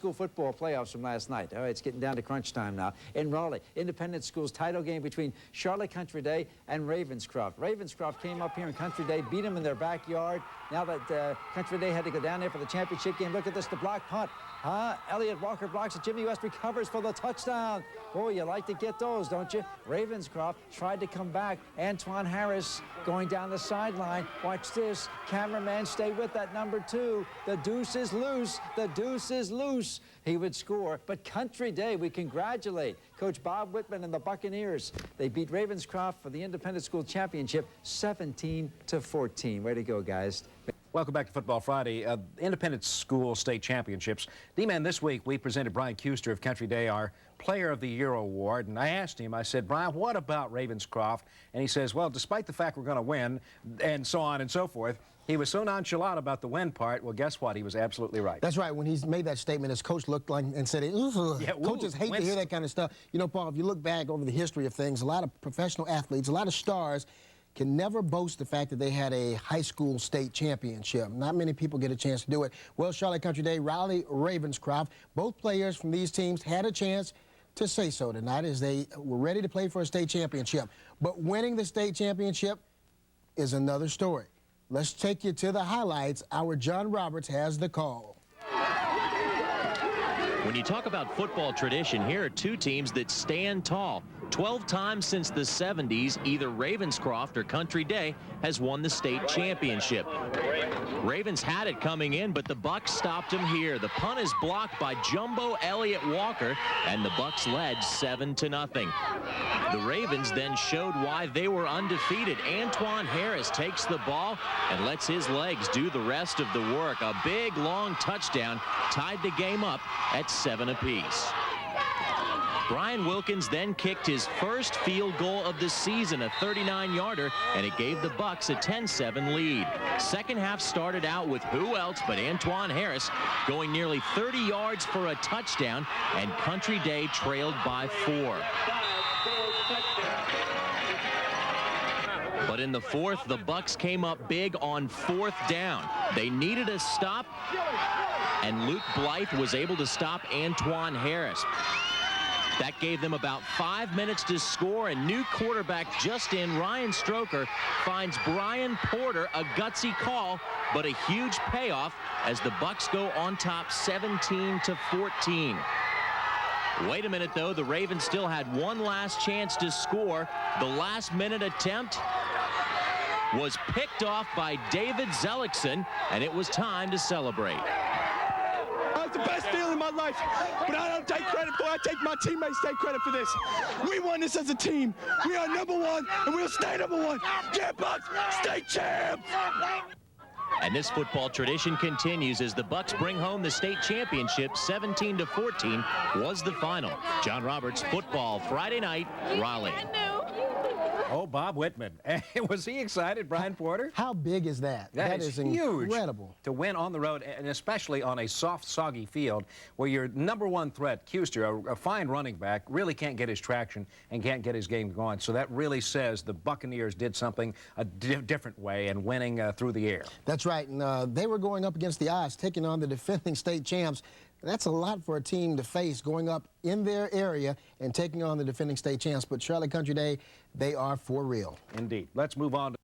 School football playoffs from last night. All right, it's getting down to crunch time now. In Raleigh, independent schools title game between Charlotte Country Day and Ravenscroft. Ravenscroft came up here in Country Day, beat them in their backyard. Now that Country Day had to go down there for the championship game, look at this, the block punt. Elliott Walker blocks it. Jimmy West recovers for the touchdown. Oh, you like to get those, don't you? Ravenscroft tried to come back. Antoine Harris going down the sideline. Watch this. Cameraman, stay with that number 2. The deuce is loose. The deuce is loose. He would score. But Country Day, we congratulate Coach Bob Whitman and the Buccaneers. They beat Ravenscroft for the Independent School Championship 17-14. Way to go, guys. Welcome back to Football Friday. Independent School State Championships. D-Man, this week we presented Brian Keuster of Country Day our Player of the Year award, and I asked him, I said, Brian, what about Ravenscroft? And he says, well, despite the fact we're going to win, and so on and so forth, he was so nonchalant about the win part. Well, guess what? He was absolutely right. That's right. When he's made that statement, his coach looked like and said, yeah, coaches hate to hear that kind of stuff. You know, Paul, if you look back over the history of things, a lot of professional athletes, a lot of stars can never boast the fact that they had a high school state championship. Not many people get a chance to do it. Well, Charlotte Country Day, Raleigh, Ravenscroft, both players from these teams had a chance to say so tonight as they were ready to play for a state championship. But winning the state championship is another story. Let's take you to the highlights. Our John Roberts has the call. When you talk about football tradition, here are two teams that stand tall. 12 times since the 70s, either Ravenscroft or Country Day has won the state championship. Ravens had it coming in, but the Bucks stopped him here. The punt is blocked by Jumbo Elliott Walker, and the Bucks led 7-0. The Ravens then showed why they were undefeated. Antoine Harris takes the ball and lets his legs do the rest of the work. A big, long touchdown tied the game up at 7 apiece. Brian Wilkins then kicked his first field goal of the season, a 39-yarder, and it gave the Bucks a 10-7 lead. Second half started out with who else but Antoine Harris going nearly 30 yards for a touchdown, and Country Day trailed by 4. But in the fourth, the Bucks came up big on 4th down. They needed a stop, and Luke Blythe was able to stop Antoine Harris. That gave them about 5 minutes to score, and new quarterback just in, Ryan Stroker, finds Brian Porter a gutsy call, but a huge payoff as the Bucks go on top 17-14. Wait a minute, though. The Ravens still had one last chance to score. The last-minute attempt was picked off by David Zelickson, and it was time to celebrate. It's the best feeling in my life, but I don't take credit for it. I take my teammates take credit for this. We won this as a team. We are #1, and we'll stay #1. Yeah, Bucks, state champs! And this football tradition continues as the Bucks bring home the state championship. 17-14 was the final. John Roberts, Football Friday night, Raleigh. Oh, Bob Whitman. Was he excited, Brian Porter? How big is that? That is huge. Incredible. To win on the road, and especially on a soft, soggy field where your #1 threat, Keuster, a fine running back, really can't get his traction and can't get his game going. So that really says the Buccaneers did something a different way and winning through the air. That's right. And they were going up against the odds, taking on the defending state champs. That's a lot for a team to face, going up in their area and taking on the defending state champs. But Charlotte Country Day, they are for real. Indeed. Let's move on to